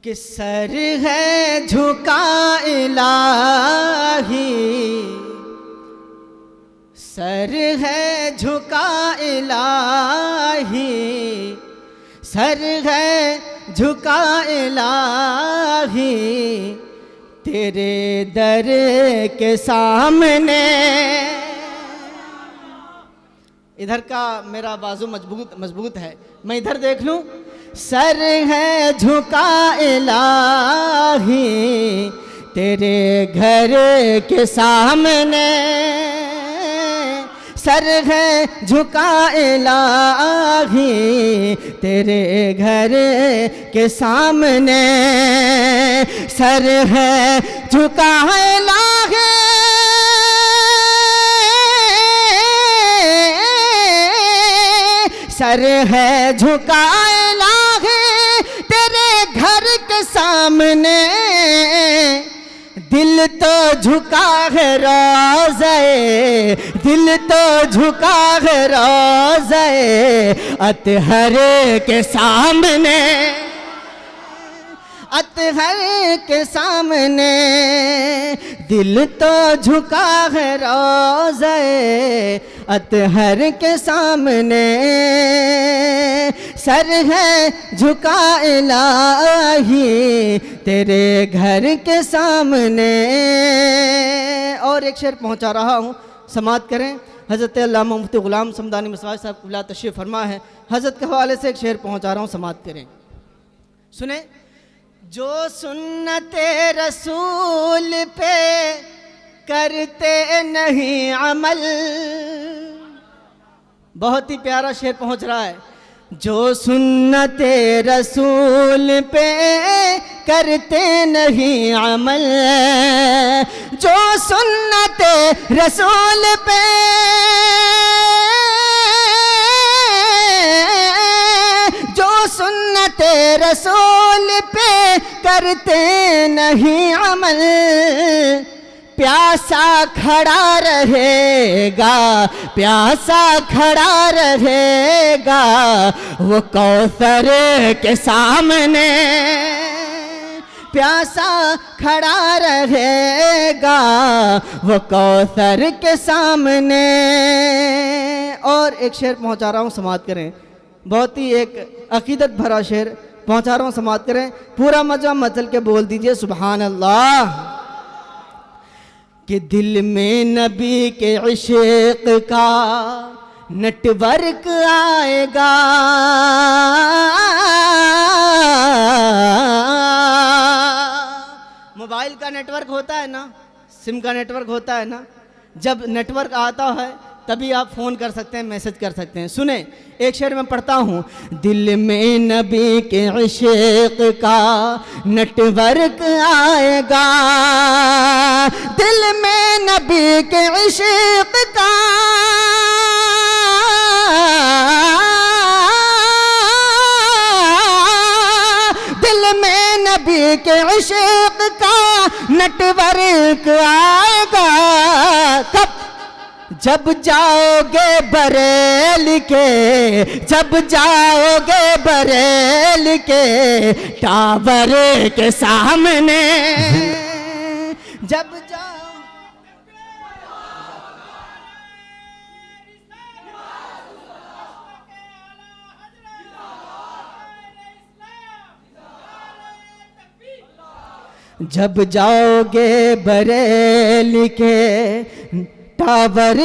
कि सर है झुका इलाही, सर है झुका इलाही, सर है झुका इलाही, तेरे दर के सामने। इधर का मेरा बाजू मजबूत है, मैं इधर देख लूं। सर है झुका इलाही, तेरे घर के सामने। सर है झुका इलाही, तेरे घर के सामने। सर है झुका इलाही, सर है झुका इलाही, तेरे घर के सामने। दिल तो झुका है रोज़े, दिल तो झुका है रोज़े अतहर के सामने, अतहर के सामने। दिल तो झुका है रोज़े अतहर के सामने। सर है झुका इलाही, तेरे घर के सामने। और एक शेर पहुंचा रहा हूँ, समाअत करें। हज़रत अल्लामा मुफ्ती ग़ुलाम समदानी मसवाज साहब क़िबला तशरीफ़ फरमा है। हज़रत के हवाले से एक शेर पहुंचा रहा हूँ, समाअत करें, सुने। जो सुन्नते रसूल पे करते नहीं अमल, बहुत ही प्यारा शेर पहुंच रहा है। जो सुन्नते रसूल पे करते नहीं अमल, जो सुन्नते रसूल पे, जो सुन्नते रसूल पे करते नहीं अमल, प्यासा खड़ा रहेगा, प्यासा खड़ा रहेगा वो कौसर के सामने। प्यासा खड़ा रहेगा वो कौसर के सामने। और एक शेर पहुंचा रहा हूँ, समाअत करें। बहुत ही एक अकीदत भरा शेर पहुंचा रहा हूँ, समाअत करें। पूरा मजा मचल के बोल दीजिए सुभान अल्लाह। कि दिल में नबी के इश्क़ का नेटवर्क आएगा, मोबाइल का नेटवर्क होता है ना, सिम का नेटवर्क होता है ना, जब नेटवर्क आता है तभी आप फ़ोन कर सकते हैं, मैसेज कर सकते हैं। सुने, एक शेर में पढ़ता हूँ। दिल में नबी के इश्क़ का नेटवर्क आएगा, दिल में नबी के इश्क़ का, दिल में नबी के इश्क़ का नेटवर्क आएगा। कब? जब जाओगे बरेल के, जब जाओगे बरेल के टावर के सामने। जब जाओ, जब जाओगे बरेल के टावर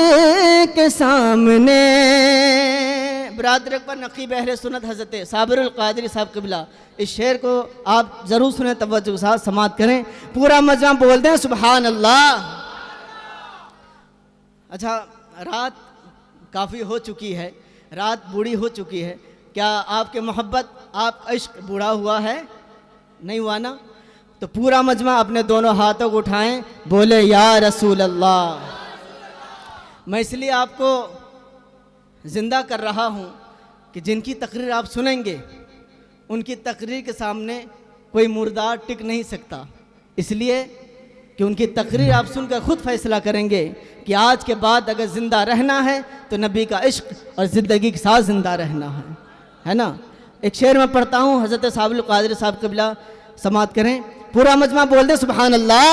के सामने। बरादर पर नकीब अहले सुन्नत हज़रत साबिरुल क़ादरी साहब क़िबला, इस शेर को आप ज़रूर सुने, तवज्जो के साथ समाअत करें। पूरा मजमा बोल दें सुभान अल्लाह। अच्छा, रात काफ़ी हो चुकी है, रात बूढ़ी हो चुकी है। क्या आपके मोहब्बत, आपका इश्क बूढ़ा हुआ है? नहीं हुआ ना? तो पूरा मजमा अपने दोनों हाथों को उठाएं, बोले या रसूल अल्लाह। मैं इसलिए आपको ज़िंदा कर रहा हूँ कि जिनकी तकरीर आप सुनेंगे, उनकी तकरीर के सामने कोई मुर्दा टिक नहीं सकता। इसलिए कि उनकी तकरीर आप सुनकर ख़ुद फैसला करेंगे कि आज के बाद अगर ज़िंदा रहना है तो नबी का इश्क और ज़िंदगी के साथ ज़िंदा रहना है ना। एक शेर में पढ़ता हूँ, हज़रत साबिरुल क़ादरी साहब क़िबला समात करें, पूरा मजमा बोल दे सुभान अल्लाह।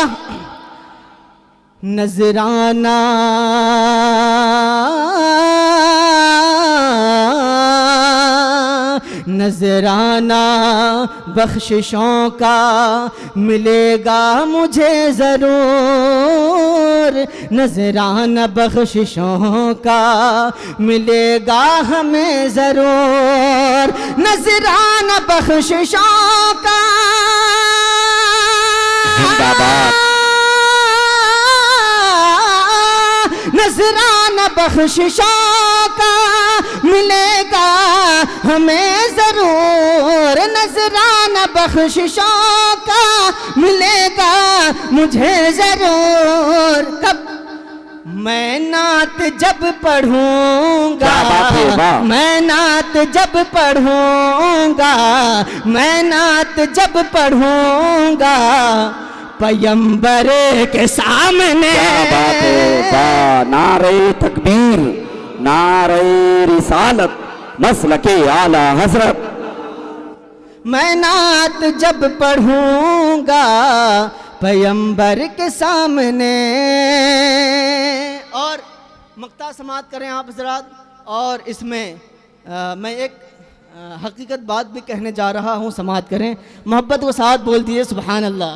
नजराना नजराना बख्शिशों का मिलेगा मुझे ज़रूर, नजराना बख्शिशों का मिलेगा हमें ज़रूर, नजराना बख्शिशों का नजराना बख्शिशों का मिलेगा हमें ज़रूर, नजराना बख्शिशों का मिलेगा मुझे ज़रूर। कब मैं नात जब पढ़ूंगा, मैं नात जब पढ़ूंगा, मैं नात जब पढ़ूंगा पैगंबर के सामने। नारे तकबीर, नारे रिसालत, मसलके आला हजरत। मैं नात जब पढ़ूंगा पैगंबर के सामने। और मक्ता समात करें आप हजरात। और इसमें मैं एक हकीकत बात भी कहने जा रहा हूँ, समात करें, मोहब्बत को साथ बोल दिए सुभान अल्लाह।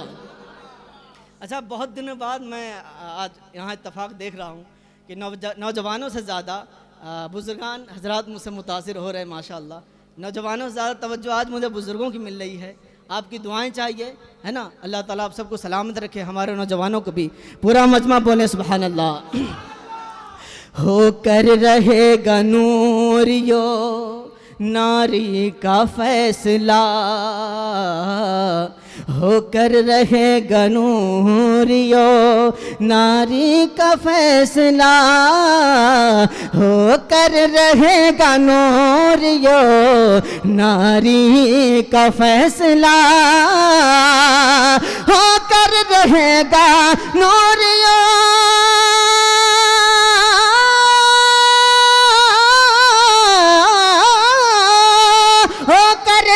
अच्छा, बहुत दिनों बाद मैं आज यहाँ इत्तफाक देख रहा हूँ कि नौजवानों से ज़्यादा बुज़ुर्गान हजरात मुझसे मुतासिर हो रहे हैं माशाअल्लाह। नौजवानों से ज़्यादा तवज्जो आज मुझे बुज़ुर्गों की मिल रही है। आपकी दुआएं चाहिए, है ना। अल्लाह ताला आप सबको सलामत रखे, हमारे नौजवानों को भी। पूरा मजमा बोले सुभान अल्लाह। होकर रहेगा नूरियो नारी का फैसला, होकर रहेगा नूरियो नारी का फैसला, होकर रहेगा नूरियो नारी का फैसला, होकर रहेगा नूरियो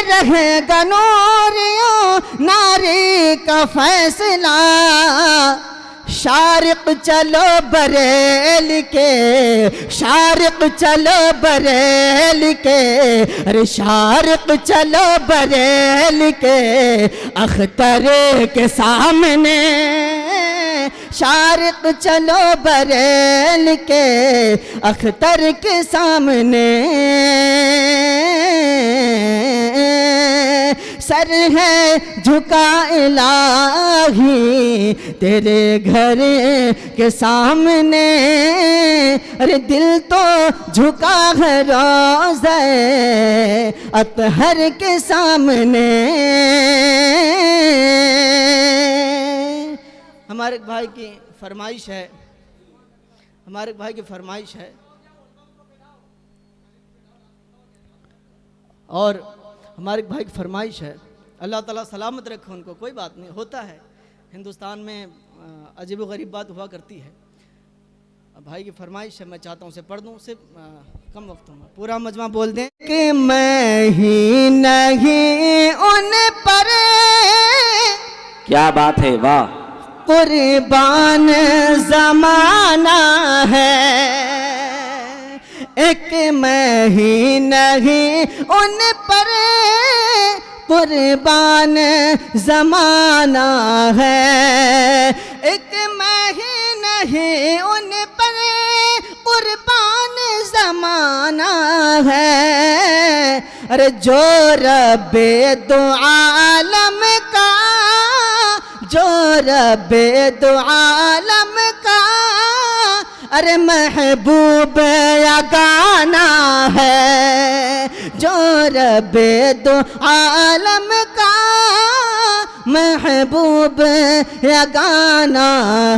रहेगा नूरियो नारी का फैसला। शारिक चलो बरेल के, शारिक चलो बरेल के, अरे शारिक चलो बरेल के अख्तर के सामने, शारिक चलो बरेल के अख्तर के सामने। सर है झुका इलाही तेरे घर के सामने, अरे दिल तो झुका है रोज़े अतहर के सामने। हमारे भाई की फरमाइश है, हमारे भाई की फरमाइश है। और हमारे भाई की फरमाइश है, अल्लाह ताला सलामत रखे उनको। कोई बात नहीं, होता है हिंदुस्तान में, अजीब व गरीब बात हुआ करती है। भाई की फरमाइश है, मैं चाहता हूँ उसे पढ़ दूँ, सिर्फ कम वक्त में पूरा मजमा बोल दें कि मैं ही नहीं उन पर, क्या बात है, वाह, कुर्बान ज़माना है। एक मैं ही नहीं उन पर कुर्बान ज़माना है, एक मैं ही नहीं उन पर कुर्बान ज़माना है। अरे जो रब्बे दो आलम का, जो रब्बे दो आलम का अरे महबूब या गाना है, जो रब्बे दो आलम का महबूब या गाना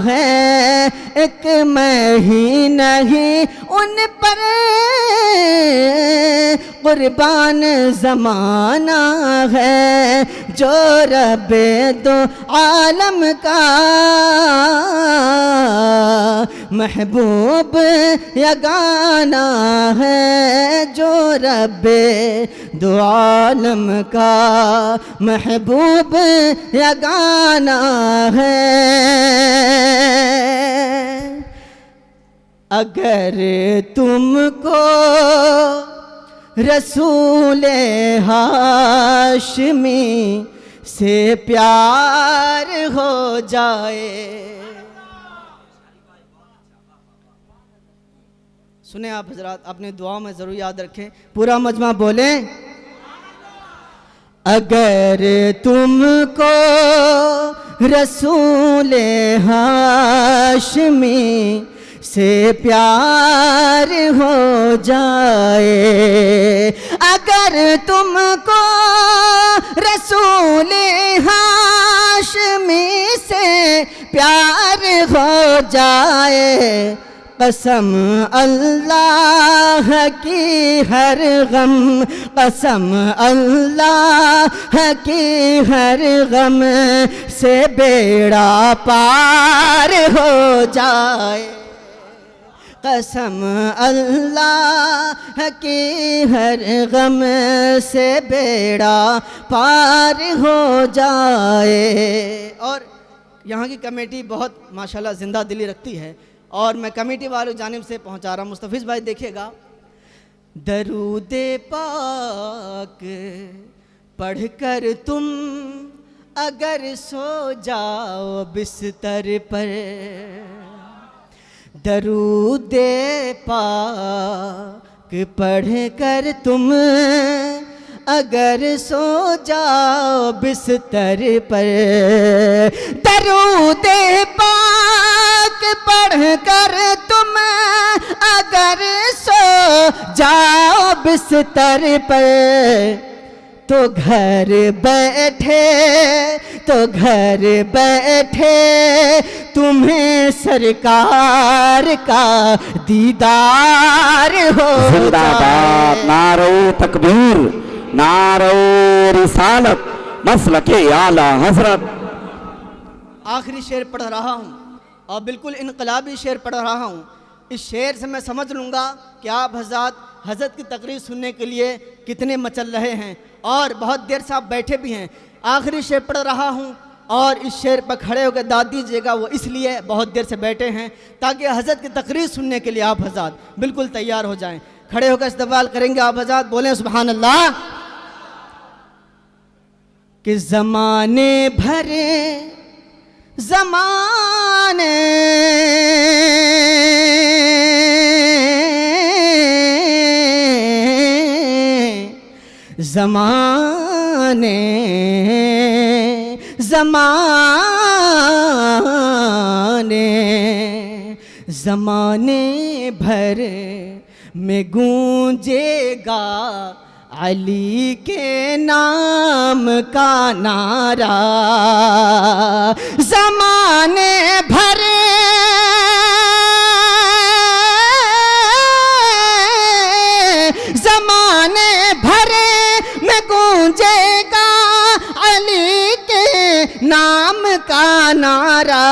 है। एक मैं ही नहीं उन पर कुर्बान ज़माना है जो रब्बे दो आलम का महबूब यगाना है, जो रब्बे दो आलम का महबूब यगाना है। अगर तुमको रसूले हाशमी से प्यार हो जाए। सुने आप हजरात, अपने दुआ में ज़रूर याद रखें, पूरा मजमा बोले। अगर तुमको रसूले हाशमी से प्यार हो जाए, अगर तुमको रसूल हाशमी से प्यार हो जाए, कसम अल्लाह की हर गम, कसम अल्लाह की हर गम से बेड़ा पार हो जाए, कसम अल्लाह की हर गम से बेड़ा पार हो जाए। और यहाँ की कमेटी बहुत माशाल्लाह ज़िंदा दिली रखती है और मैं कमेटी वालों की जानिब से पहुँचा रहा हूँ। मुस्तफ़ीज़ भाई देखिएगा, दरूदे पाक पढ़कर तुम अगर सो जाओ बिस्तर पर, दरूदे पाक पढ़ कर तुम अगर सो जाओ बिस्तर पर, दरूदे पाक पढ़ कर तुम अगर सो जाओ बिस्तर पर, तो घर बैठे तुम्हें सरकार का दीदार हो जिंदाबाद, नारे तकबीर, नारे रिसालत, मसलके आला हजरत। आखिरी शेर पढ़ रहा हूँ और बिल्कुल इनकलाबी शेर पढ़ रहा हूँ। इस शेर से मैं समझ लूँगा कि आप हज़रत की तकरीर सुनने के लिए कितने मचल रहे हैं और बहुत देर से आप बैठे भी हैं। आखिरी शेर पढ़ रहा हूँ और इस शेर पर खड़े होकर दाद दीजिएगा, वो इसलिए बहुत देर से बैठे हैं ताकि हज़रत की तकरीर सुनने के लिए आप हज़रत बिल्कुल तैयार हो जाएं। खड़े होकर इस्तक़बाल करेंगे आप हज़रत, बोलें सुभान अल्लाह। कि ज़माने भरे ज़माने ज़माने ज़माने ज़माने भर में गूंजेगा अली के नाम का नारा, ज़माने भर में गूंजेगा अली के नाम का नारा।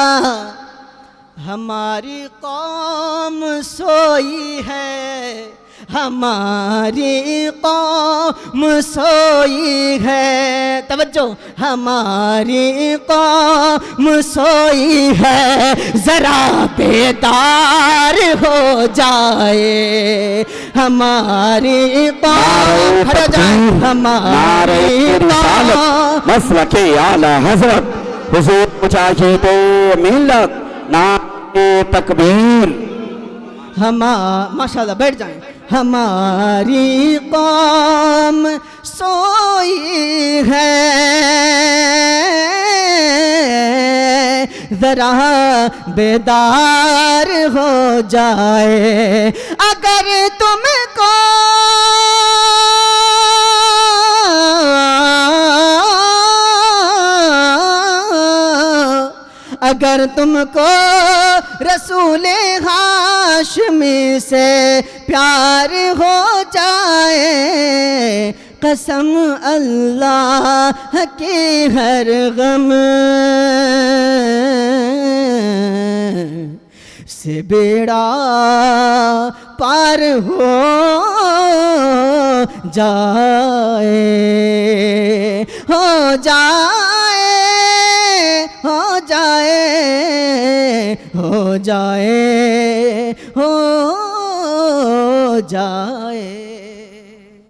हमारी कौम सोई है, हमारी कौम सोई है, तवज्जो, हमारी कौम सोई है, जरा बेदार हो जाए हमारी कौम, हमारी कौम। मसलके आला हजरत हुजूर मुजाहिद मिल्लत, नारे तकबीर। माशाल्लाह, बैठ जाएं। हमारी कौम सोई है, जरा बेदार हो जाए। अगर तुमको अगर तुमको रसूल हाशमी से प्यार हो जाए, कसम अल्लाह के हर गम से बेड़ा पार हो जाए, हो जाए, हो जाए, हो जाए, हो जाए।